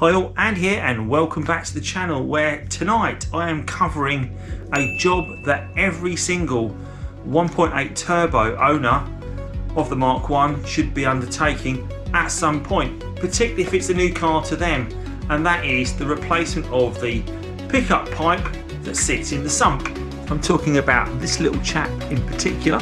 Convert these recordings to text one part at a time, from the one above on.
Hi all, and here, and welcome back to the channel, where tonight I am covering a job that every single 1.8 turbo owner of the Mark 1 should be undertaking at some point, particularly if it's a new car to them, and that is the replacement of the pickup pipe that sits in the sump. I'm talking about this little chap in particular.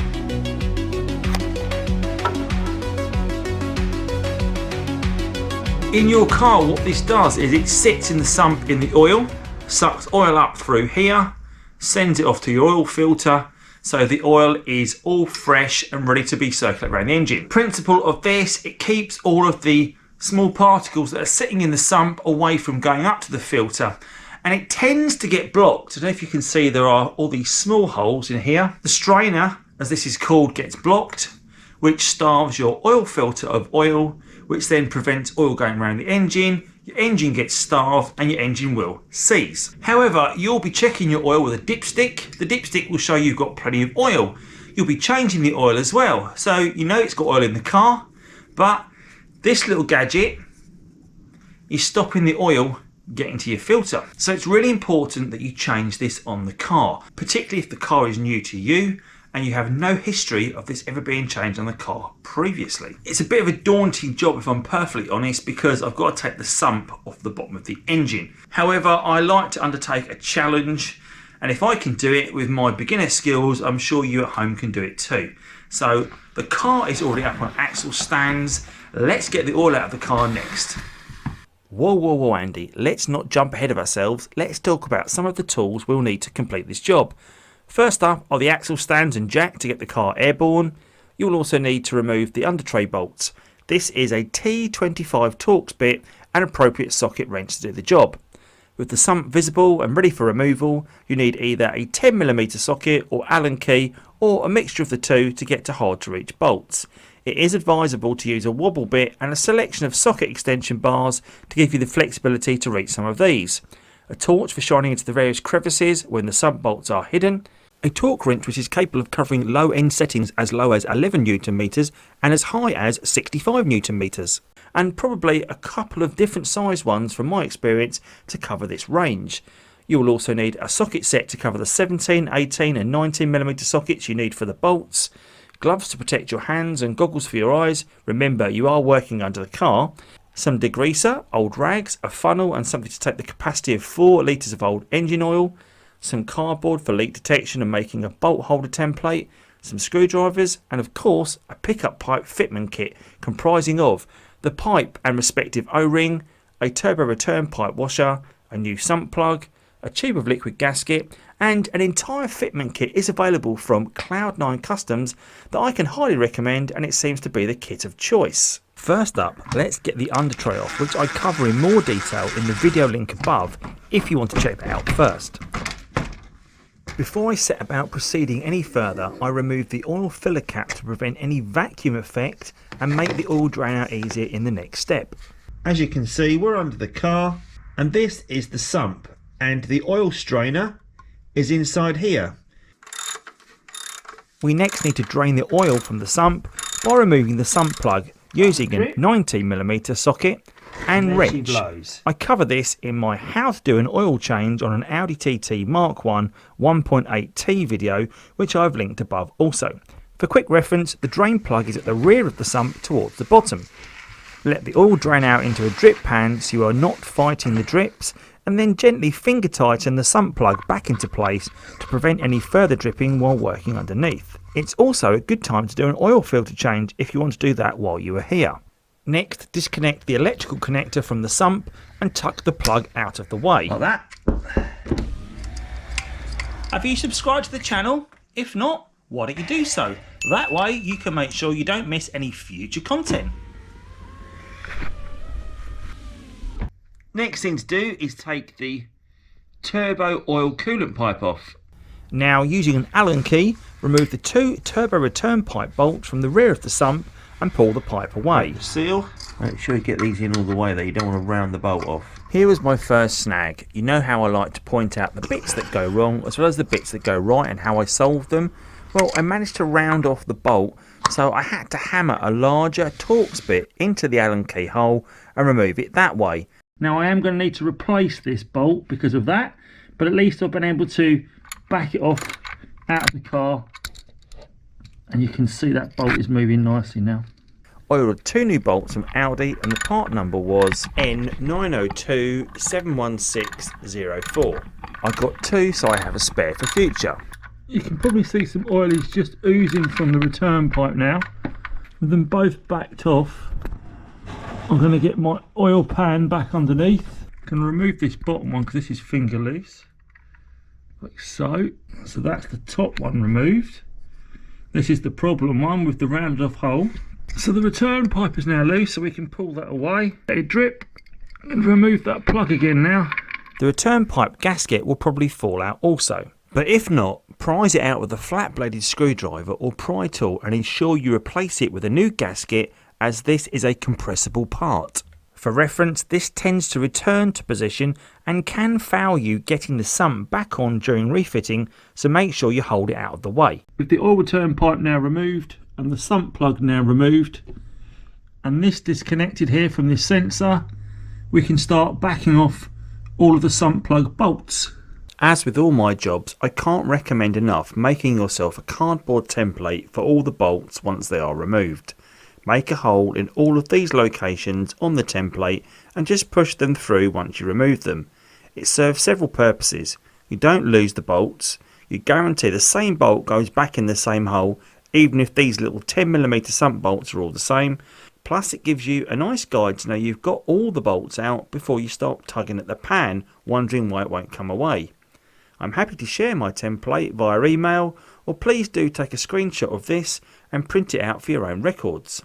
In your car, what this does is it sits in the sump in the oil, sucks oil up through here, sends it off to your oil filter, so the oil is all fresh and ready to be circulated around the engine. Principle of this, it keeps all of the small particles that are sitting in the sump away from going up to the filter, and it tends to get blocked. I don't know if you can see, there are all these small holes in here. The strainer, as this is called, gets blocked, which starves your oil filter of oil, which then prevents oil going around the engine. Your engine gets starved and your engine will seize. However, you'll be checking your oil with a dipstick. The dipstick will show you've got plenty of oil. You'll be changing the oil as well, so you know it's got oil in the car, but this little gadget is stopping the oil getting to your filter. So it's really important that you change this on the car, particularly if the car is new to you and you have no history of this ever being changed on the car previously. It's a bit of a daunting job, if I'm perfectly honest, because I've got to take the sump off the bottom of the engine. However, I like to undertake a challenge, and if I can do it with my beginner skills, I'm sure you at home can do it too. So the car is already up on axle stands. Let's get the oil out of the car next. Whoa, Andy, let's not jump ahead of ourselves. Let's talk about some of the tools we'll need to complete this job. First up are the axle stands and jack to get the car airborne. You'll also need to remove the under tray bolts. This is a T25 Torx bit and appropriate socket wrench to do the job. With the sump visible and ready for removal, you need either a 10mm socket or Allen key, or a mixture of the two to get to hard to reach bolts. It is advisable to use a wobble bit and a selection of socket extension bars to give you the flexibility to reach some of these. A torch for shining into the various crevices when the sump bolts are hidden, a torque wrench which is capable of covering low end settings as low as 11 Nm and as high as 65 Nm, and probably a couple of different size ones from my experience to cover this range. You will also need a socket set to cover the 17, 18 and 19mm sockets you need for the bolts, gloves to protect your hands and goggles for your eyes, remember you are working under the car, some degreaser, old rags, a funnel and something to take the capacity of 4 litres of old engine oil, some cardboard for leak detection and making a bolt holder template, some screwdrivers, and of course a pickup pipe fitment kit comprising of the pipe and respective O-ring, a turbo return pipe washer, a new sump plug, a tube of liquid gasket, and an entire fitment kit is available from Cloud9 Customs that I can highly recommend, and it seems to be the kit of choice. First up, let's get the under tray off, which I cover in more detail in the video link above if you want to check that out first. Before I set about proceeding any further, I remove the oil filler cap to prevent any vacuum effect and make the oil drain out easier in the next step. As you can see, we're under the car, and this is the sump, and the oil strainer is inside here. We next need to drain the oil from the sump by removing the sump plug using a 19mm socket and wrench. I cover this in my how to do an oil change on an Audi TT Mark 1 1.8T video, which I've linked above also. For quick reference, the drain plug is at the rear of the sump towards the bottom. Let the oil drain out into a drip pan so you are not fighting the drips, and then gently finger tighten the sump plug back into place to prevent any further dripping while working underneath. It's also a good time to do an oil filter change if you want to do that while you are here. Next, disconnect the electrical connector from the sump and tuck the plug out of the way. Like that. Have you subscribed to the channel? If not, why don't you do so? That way you can make sure you don't miss any future content. Next thing to do is take the turbo oil coolant pipe off. Now, using an Allen key, remove the 2 turbo return pipe bolts from the rear of the sump and pull the pipe away. Seal. Make sure you get these in all the way there, you don't want to round the bolt off. Here was my first snag. You know how I like to point out the bits that go wrong as well as the bits that go right and how I solve them. Well, I managed to round off the bolt, so I had to hammer a larger Torx bit into the Allen key hole and remove it that way. Now I am going to need to replace this bolt because of that, but at least I've been able to back it off out of the car, and you can see that bolt is moving nicely now. I ordered 2 new bolts from Aldi and the part number was N90271604. I got 2 so I have a spare for future. You can probably see some oil is just oozing from the return pipe now. With them both backed off, I'm going to get my oil pan back underneath. I can remove this bottom one because this is finger loose, like so. So that's the top one removed. This is the problem one with the rounded off hole. So the return pipe is now loose, so we can pull that away, let it drip, and remove that plug again now. The return pipe gasket will probably fall out also. But if not, prise it out with a flat bladed screwdriver or pry tool and ensure you replace it with a new gasket, as this is a compressible part. For reference, this tends to return to position and can foul you getting the sump back on during refitting, so make sure you hold it out of the way. With the oil return pipe now removed and the sump plug now removed and this disconnected here from this sensor, we can start backing off all of the sump plug bolts. As with all my jobs, I can't recommend enough making yourself a cardboard template for all the bolts once they are removed. Make a hole in all of these locations on the template and just push them through once you remove them. It serves several purposes. You don't lose the bolts, you guarantee the same bolt goes back in the same hole even if these little 10mm sump bolts are all the same. Plus it gives you a nice guide to know you've got all the bolts out before you start tugging at the pan wondering why it won't come away. I'm happy to share my template via email, or please do take a screenshot of this and print it out for your own records.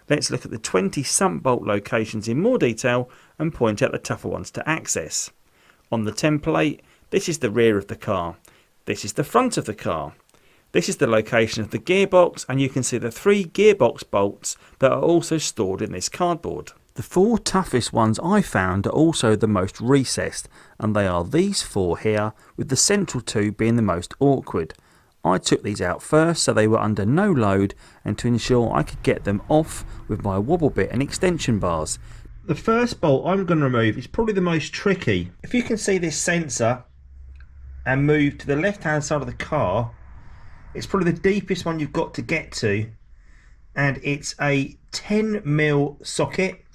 Let's look at the 20 sump bolt locations in more detail and point out the tougher ones to access. On the template, this is the rear of the car. This is the front of the car. This is the location of the gearbox, and you can see the 3 gearbox bolts that are also stored in this cardboard. The 4 toughest ones I found are also the most recessed, and they are these 4 here, with the central 2 being the most awkward. I took these out first so they were under no load and to ensure I could get them off with my wobble bit and extension bars. The first bolt I'm going to remove is probably the most tricky. If you can see this sensor and move to the left hand side of the car, it's probably the deepest one you've got to get to, and it's a 10mm socket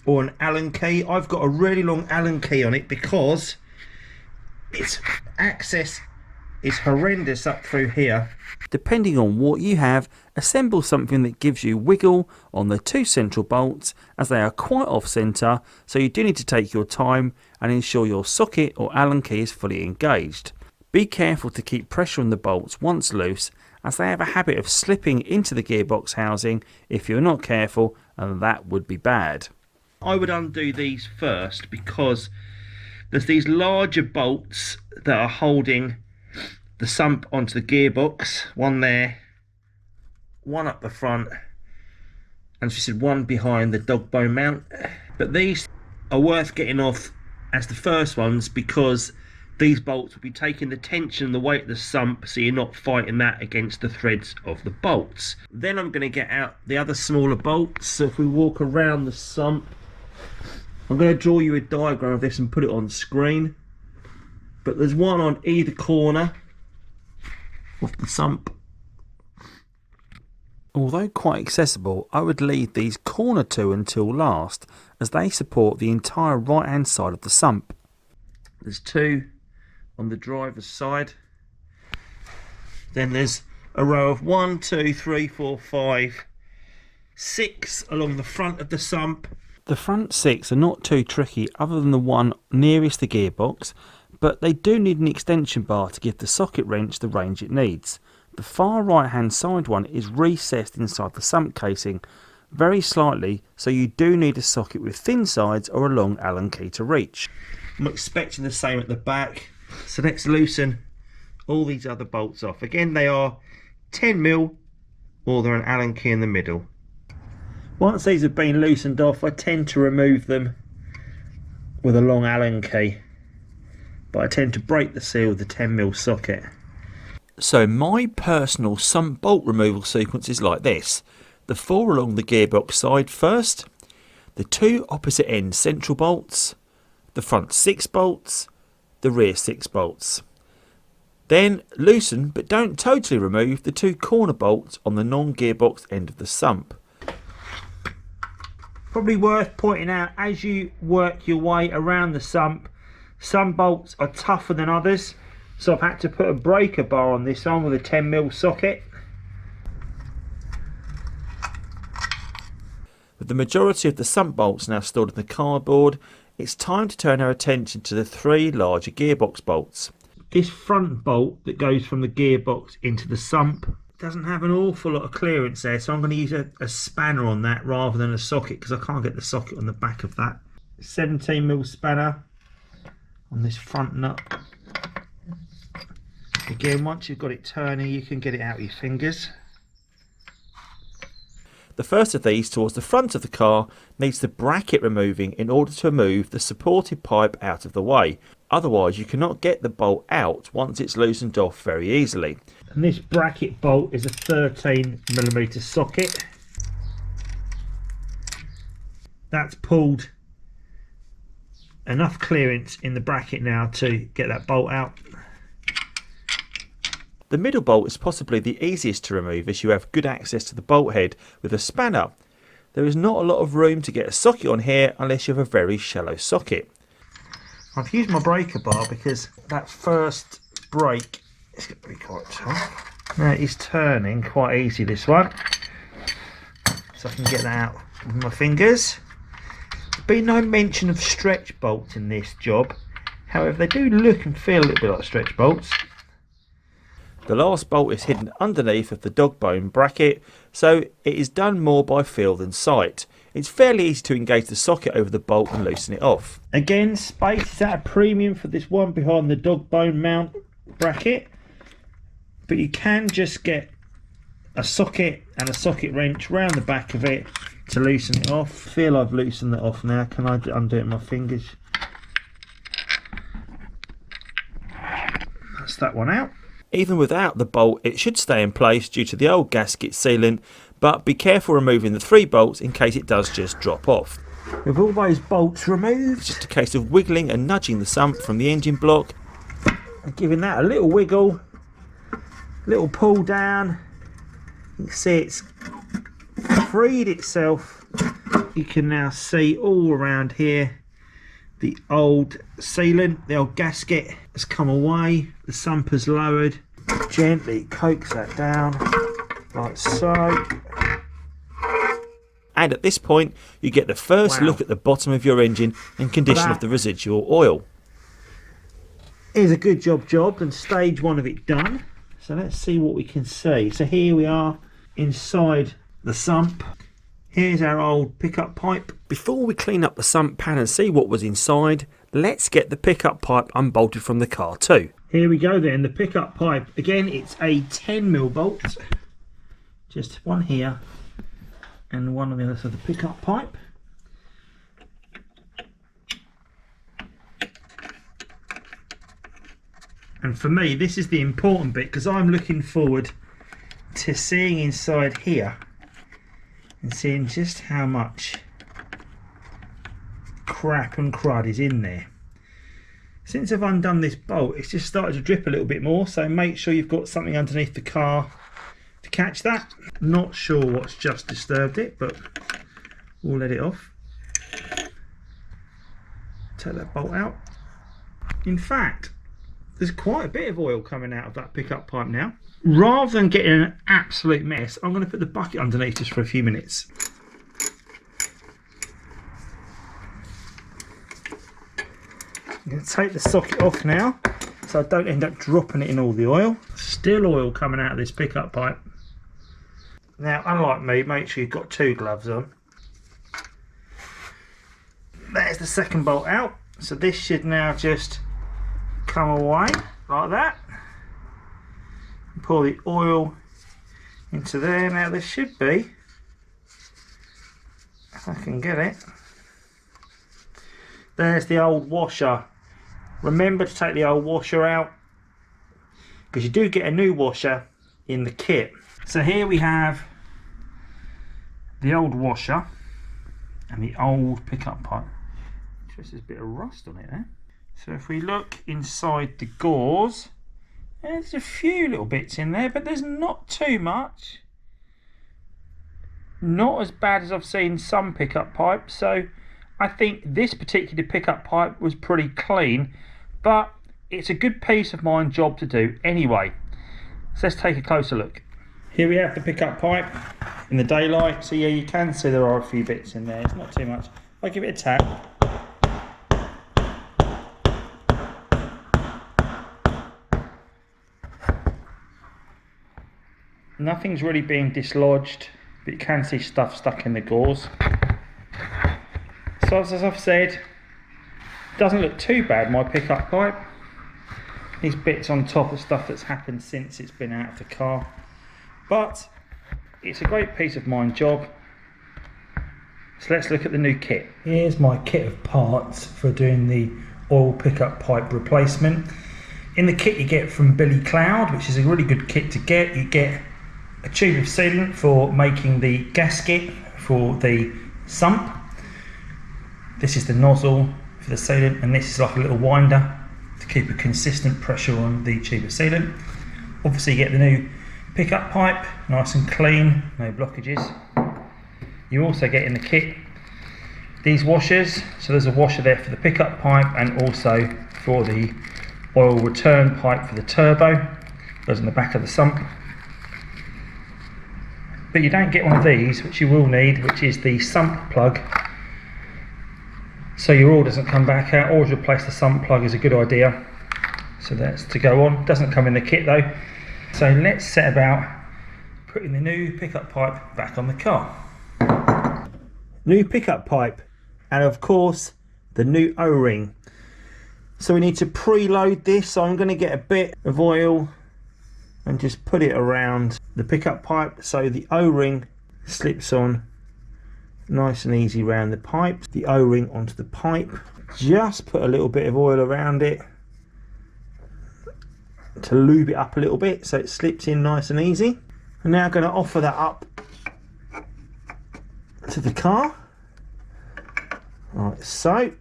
or an Allen key. I've got a really long Allen key on it because its access is horrendous up through here. Depending on what you have, assemble something that gives you wiggle on the 2 central bolts, as they are quite off centre, so you do need to take your time and ensure your socket or Allen key is fully engaged. Be careful to keep pressure on the bolts once loose, as they have a habit of slipping into the gearbox housing if you're not careful, and that would be bad. I would undo these first because there's these larger bolts that are holding the sump onto the gearbox. One there, one up the front, and as we said, one behind the dog bone mount. But these are worth getting off as the first ones because these bolts will be taking the tension and the weight of the sump, so you're not fighting that against the threads of the bolts. Then I'm going to get out the other smaller bolts. So if we walk around the sump, I'm going to draw you a diagram of this and put it on screen. But there's one on either corner of the sump. Although quite accessible, I would leave these corner 2 until last, as they support the entire right hand side of the sump. There's 2 on the driver's side. Then there's a row of 1, 2, 3, 4, 5, 6 along the front of the sump. The front 6 are not too tricky other than the one nearest the gearbox, but they do need an extension bar to give the socket wrench the range it needs. The far right hand side one is recessed inside the sump casing very slightly, so you do need a socket with thin sides or a long Allen key to reach. I'm expecting the same at the back, so let's loosen all these other bolts off. Again, they are 10mm or they're an Allen key in the middle. Once these have been loosened off, I tend to remove them with a long Allen key, but I tend to break the seal with the 10mm socket. So my personal sump bolt removal sequence is like this: the 4 along the gearbox side first, the 2 opposite end central bolts, the front 6 bolts, the rear 6 bolts. Then loosen but don't totally remove the 2 corner bolts on the non-gearbox end of the sump. Probably worth pointing out, as you work your way around the sump, some bolts are tougher than others, so I've had to put a breaker bar on this one with a 10mm socket. With the majority of the sump bolts now stored in the cardboard, it's time to turn our attention to the 3 larger gearbox bolts. This front bolt that goes from the gearbox into the sump doesn't have an awful lot of clearance there, so I'm going to use a spanner on that rather than a socket, because I can't get the socket on the back of that. 17mm spanner on this front nut. Again, once you've got it turning, you can get it out with your fingers. The first of these, towards the front of the car, needs the bracket removing in order to move the supported pipe out of the way. Otherwise you cannot get the bolt out once it's loosened off very easily. And this bracket bolt is a 13mm socket. That's pulled enough clearance in the bracket now to get that bolt out. The middle bolt is possibly the easiest to remove, as you have good access to the bolt head with a spanner. There is not a lot of room to get a socket on here unless you have a very shallow socket. I've used my breaker bar because that first brake is going to be quite tough. Now it is turning quite easy, this one, so I can get that out with my fingers. There's been no mention of stretch bolts in this job, however they do look and feel a little bit like stretch bolts. The last bolt is hidden underneath of the dog bone bracket, so it is done more by feel than sight. It's fairly easy to engage the socket over the bolt and loosen it off. Again, space is at a premium for this one behind the dog bone mount bracket, but you can just get a socket and a socket wrench round the back of it to loosen it off. I feel I've loosened that off now. Can I undo it with my fingers? That's that one out. Even without the bolt, it should stay in place due to the old gasket sealant, but be careful removing the 3 bolts in case it does just drop off. With all those bolts removed, It's just a case of wiggling and nudging the sump from the engine block and giving that a little wiggle, little pull down. You can see it's freed itself. You can now see all around here the old sealant, the old gasket has come away, the sump has lowered. Gently coax that down like so. And at this point you get the first look at the bottom of your engine and condition of the residual oil. Is a good job and stage 1 of it done. So let's see what we can see. So here we are inside the sump. Here's our old pickup pipe. Before we clean up the sump pan and see what was inside, let's get the pickup pipe unbolted from the car too. Here we go then, the pickup pipe. Again, it's a 10mm bolt. Just one here and one on the other side of the pickup pipe. And for me, this is the important bit, because I'm looking forward to seeing inside here and seeing just how much crap and crud is in there. Since I've undone this bolt, it's just started to drip a little bit more, so make sure you've got something underneath the car to catch that. Not sure what's just disturbed it, but we'll let it off. Take that bolt out. In fact, there's quite a bit of oil coming out of that pickup pipe now. Rather than getting an absolute mess, I'm going to put the bucket underneath just for a few minutes. I'm going to take the socket off now so I don't end up dropping it in all the oil. Still oil coming out of this pickup pipe. Now, unlike me, make sure you've got 2 gloves on. There's the second bolt out, so this should now just come away like that. Pour the oil into there. Now there should be, if I can get it, there's the old washer. Remember to take the old washer out, because you do get a new washer in the kit. So here we have the old washer and the old pickup pipe. Just a bit of rust on it there. So if we look inside the gauze, there's a few little bits in there, but there's not too much. Not as bad as I've seen some pickup pipes, so I think this particular pickup pipe was pretty clean, but it's a good peace of mind job to do anyway. So let's take a closer look. Here we have the pickup pipe in the daylight, so yeah, you can see there are a few bits in there, it's not too much. If I give it a tap, nothing's really being dislodged, but you can see stuff stuck in the gauze. So as I've said, doesn't look too bad, my pickup pipe. These bits on top of stuff that's happened since it's been out of the car. But it's a great peace of mind job. So let's look at the new kit. Here's my kit of parts for doing the oil pickup pipe replacement. In the kit you get from Billy Cloud, which is a really good kit to get. You get a tube of sealant for making the gasket for the sump. This is the nozzle for the sealant, and this is like a little winder to keep a consistent pressure on the tube of sealant. Obviously you get the new pickup pipe, nice and clean, no blockages. You also get in the kit these washers, so there's a washer there for the pickup pipe and also for the oil return pipe for the turbo, goes in the back of the sump. But you don't get one of these, which you will need, which is the sump plug, so your oil doesn't come back out. Always replace the sump plug is a good idea. So that's to go on, doesn't come in the kit though. So let's set about putting the new pickup pipe back on the car. New pickup pipe, and of course the new O-ring. So we need to preload this, so I'm going to get a bit of oil and just put it around the pickup pipe so the O-ring slips on nice and easy around the pipe. The O-ring onto the pipe, just put a little bit of oil around it to lube it up a little bit so it slips in nice and easy. I'm now going to offer that up to the car, like so.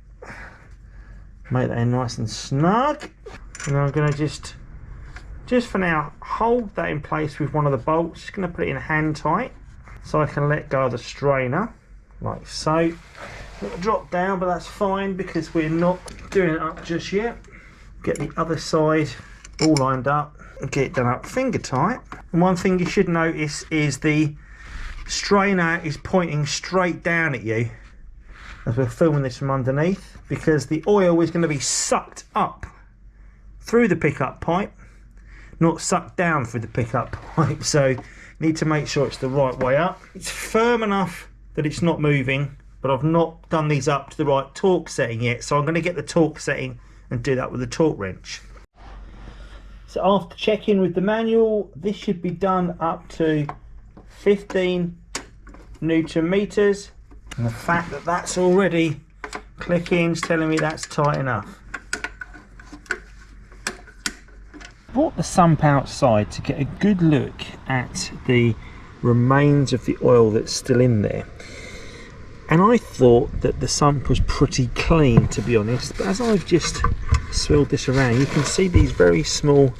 Make that in nice and snug, and I'm going to just for now hold that in place with one of the bolts. Just going to put it in hand tight so I can let go of the strainer like so. It'll drop down, but that's fine because we're not doing it up just yet. Get the other side all lined up and get it done up finger tight. And one thing you should notice is the strainer is pointing straight down at you as we're filming this from underneath, because the oil is going to be sucked up through the pickup pipe, not sucked down through the pickup pipe. So you need to make sure it's the right way up. It's firm enough that it's not moving, but I've not done these up to the right torque setting yet, so I'm going to get the torque setting and do that with the torque wrench. So after checking with the manual, this should be done up to 15 Newton meters, and the fact that that's already clicking is telling me that's tight enough. Brought the sump outside to get a good look at the remains of the oil that's still in there, and I thought that the sump was pretty clean, to be honest, but as I've just swirled this around, you can see these very small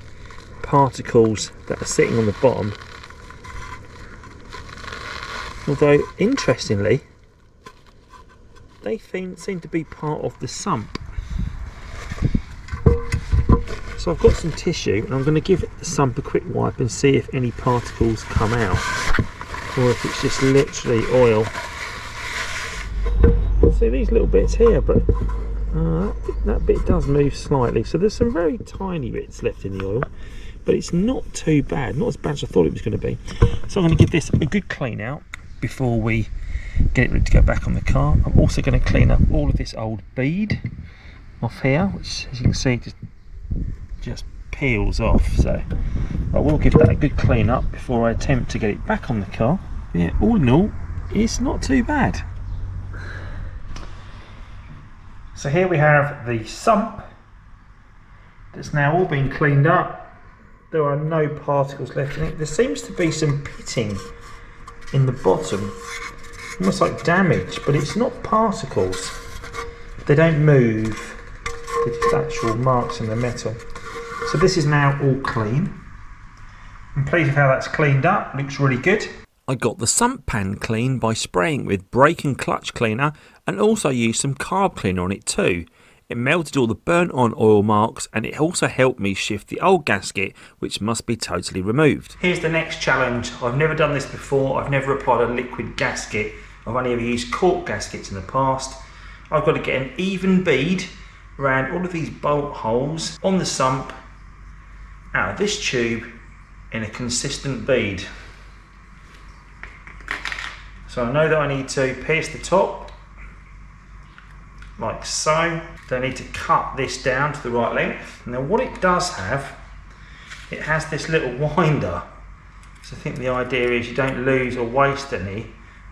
particles that are sitting on the bottom, although interestingly they seem to be part of the sump. So I've got some tissue and I'm going to give the sump a quick wipe and see if any particles come out, or if it's just literally oil. See these little bits here, but that bit does move slightly, so there's some very tiny bits left in the oil, but it's not too bad, not as bad as I thought it was going to be. So I'm going to give this a good clean out before we get it ready to go back on the car. I'm also going to clean up all of this old bead off here, which as you can see just peels off, so I will give that a good clean up before I attempt to get it back on the car. Yeah, all in all, it's not too bad. So here we have the sump that's now all been cleaned up. There are no particles left in it. There seems to be some pitting in the bottom, almost like damage, but it's not particles. they don't move the actual marks in the metal. So this is now all clean. I'm pleased with how that's cleaned up, looks really good. I got the sump pan clean by spraying with brake and clutch cleaner and also used some carb cleaner on it too. It melted all the burnt on oil marks and it also helped me shift the old gasket, which must be totally removed. Here's the next challenge. I've never done this before. I've never applied a liquid gasket. I've only ever used cork gaskets in the past. I've got to get an even bead around all of these bolt holes on the sump out of this tube in a consistent bead. So I know that I need to pierce the top like so. Then I need to cut this down to the right length. Now what it does have, it has this little winder. So I think the idea is you don't lose or waste any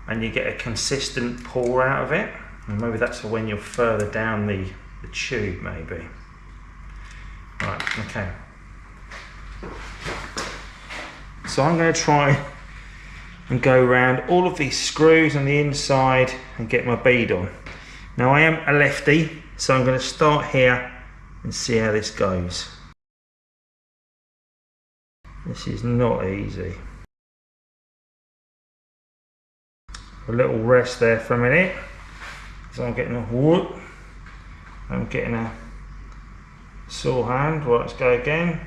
and you get a consistent pour out of it. And maybe that's for when you're further down the tube maybe. Right, okay. So I'm going to try and go around all of these screws on the inside and get my bead on. Now I am a lefty, so I'm going to start here and see how this goes. This is not easy. A little rest there for a minute. So I'm getting a whoop. I'm getting a sore hand. Well, let's go again.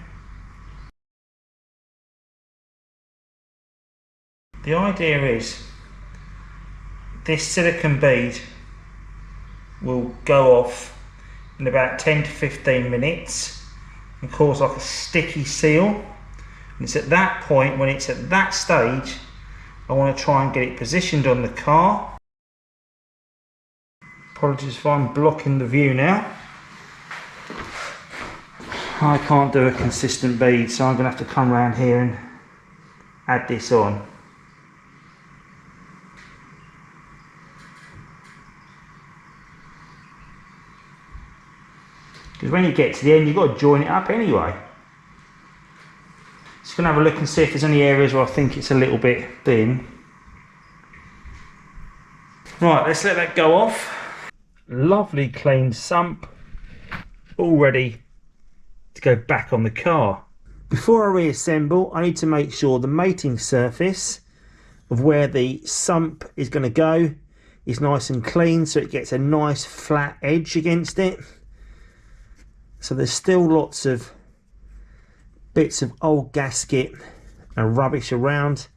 The idea is this silicone bead will go off in about 10 to 15 minutes and cause like a sticky seal. And it's at that point, when it's at that stage, I want to try and get it positioned on the car. Apologies if I'm blocking the view now. I can't do a consistent bead, so I'm going to have to come around here and add this on. Because when you get to the end, you've got to join it up anyway. Just going to have a look and see if there's any areas where I think it's a little bit thin. Right, let's let that go off. Lovely clean sump, all ready to go back on the car. Before I reassemble, I need to make sure the mating surface of where the sump is going to go is nice and clean, so it gets a nice flat edge against it. So there's still lots of bits of old gasket and rubbish around.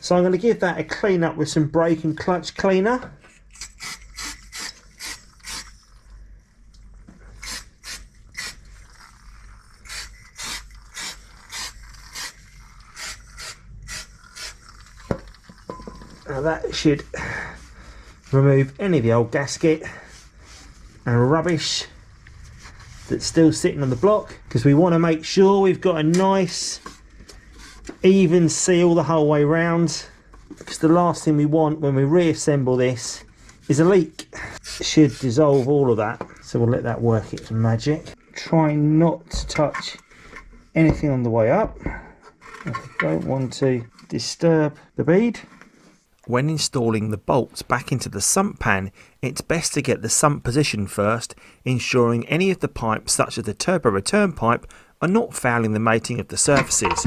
So I'm going to give that a clean up with some brake and clutch cleaner. Now that should remove any of the old gasket and rubbish that's still sitting on the block, because we want to make sure we've got a nice even seal the whole way round, because the last thing we want when we reassemble this is a leak. It should dissolve all of that, so we'll let that work its magic. Try not to touch anything on the way up. I don't want to disturb the bead. When installing the bolts back into the sump pan, it's best to get the sump position first, ensuring any of the pipes, such as the turbo return pipe, are not fouling the mating of the surfaces.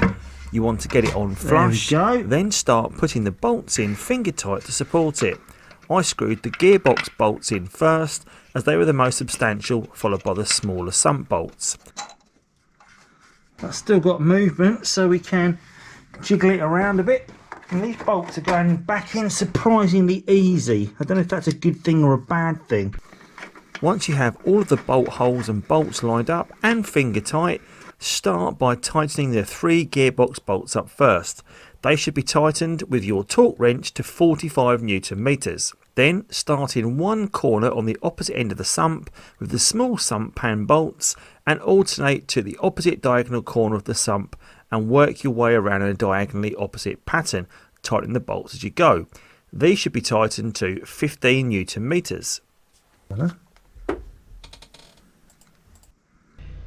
You want to get it on flush, then start putting the bolts in finger tight to support it. I screwed the gearbox bolts in first, as they were the most substantial, followed by the smaller sump bolts. That's still got movement, so we can jiggle it around a bit. And these bolts are going back in surprisingly easy. I don't know if that's a good thing or a bad thing. Once you have all of the bolt holes and bolts lined up and finger tight, start by tightening the 3 gearbox bolts up first. They should be tightened with your torque wrench to 45 Newton meters. Then start in one corner on the opposite end of the sump with the small sump pan bolts and alternate to the opposite diagonal corner of the sump and work your way around in a diagonally opposite pattern, tightening the bolts as you go. These should be tightened to 15 Newton meters.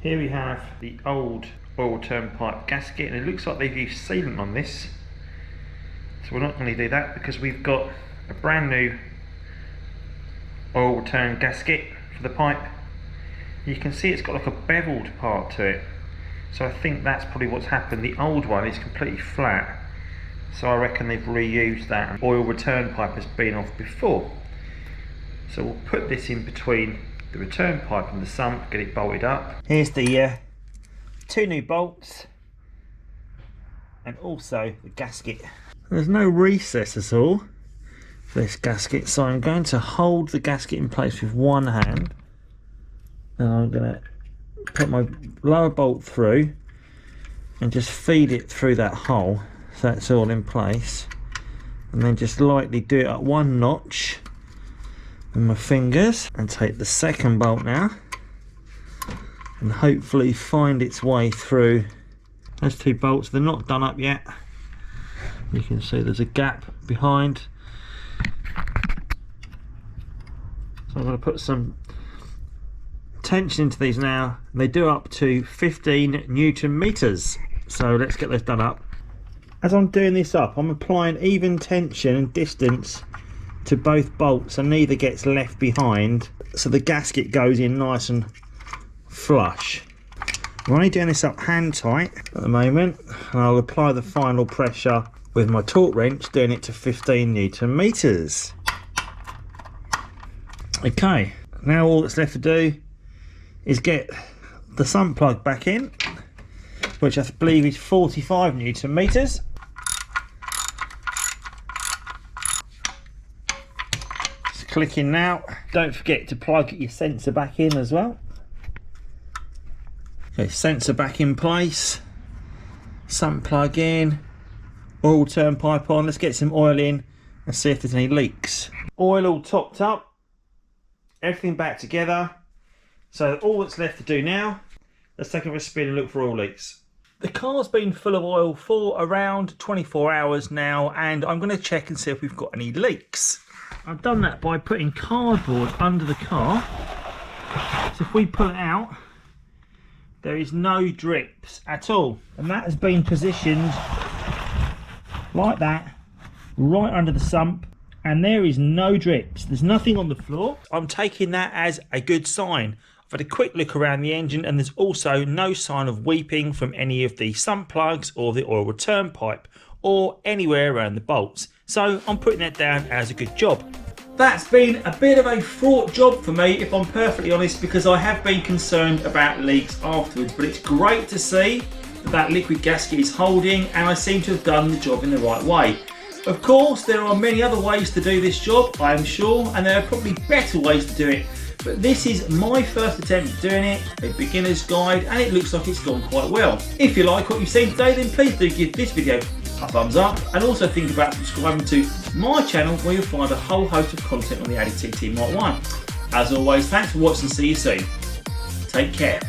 Here we have the old oil return pipe gasket, and it looks like they've used sealant on this. So we're not going to do that because we've got a brand new oil return gasket for the pipe. You can see it's got like a beveled part to it, so I think that's probably what's happened. The old one is completely flat, so I reckon they've reused that. Oil return pipe has been off before, so we'll put this in between the return pipe and the sump, get it bolted up. Here's the 2 new bolts and also the gasket. There's no recess at all for this gasket, so I'm going to hold the gasket in place with one hand, and I'm going to put my lower bolt through and just feed it through that hole so that's all in place, and then just lightly do it at 1 notch with my fingers, and take the second bolt now and hopefully find its way through. Those 2 bolts, they're not done up yet. You can see there's a gap behind, so I'm going to put some tension into these now. They do up to 15 Newton meters, so let's get those done up. As I'm doing this up, I'm applying even tension and distance to both bolts, so neither gets left behind, so the gasket goes in nice and flush. I'm only doing this up hand tight at the moment, and I'll apply the final pressure with my torque wrench, doing it to 15 Newton meters. Okay, now all that's left to do is get the sump plug back in, which I believe is 45 Newton meters. Just click in now. Don't forget to plug your sensor back in as well. Okay, sensor back in place, sump plug in, oil turn pipe on. Let's get some oil in and see if there's any leaks. Oil all topped up, everything back together. So all that's left to do now, let's take it for a spin and look for oil leaks. The car's been full of oil for around 24 hours now, and I'm going to check and see if we've got any leaks. I've done that by putting cardboard under the car. So if we pull it out, there is no drips at all, and that has been positioned like that right under the sump, and there is no drips. There's nothing on the floor. I'm taking that as a good sign. I've had a quick look around the engine, and there's also no sign of weeping from any of the sump plugs or the oil return pipe or anywhere around the bolts, so I'm putting that down as a good job. That's been a bit of a fraught job for me, if I'm perfectly honest, because I have been concerned about leaks afterwards, but it's great to see that liquid gasket is holding, and I seem to have done the job in the right way. Of course, there are many other ways to do this job, I am sure, and there are probably better ways to do it, but this is my first attempt at doing it, a beginner's guide, and it looks like it's gone quite well. If you like what you've seen today, then please do give this video a thumbs up, and also think about subscribing to my channel, where you'll find a whole host of content on the Audi TT Mark 1. As always, thanks for watching, see you soon. Take care.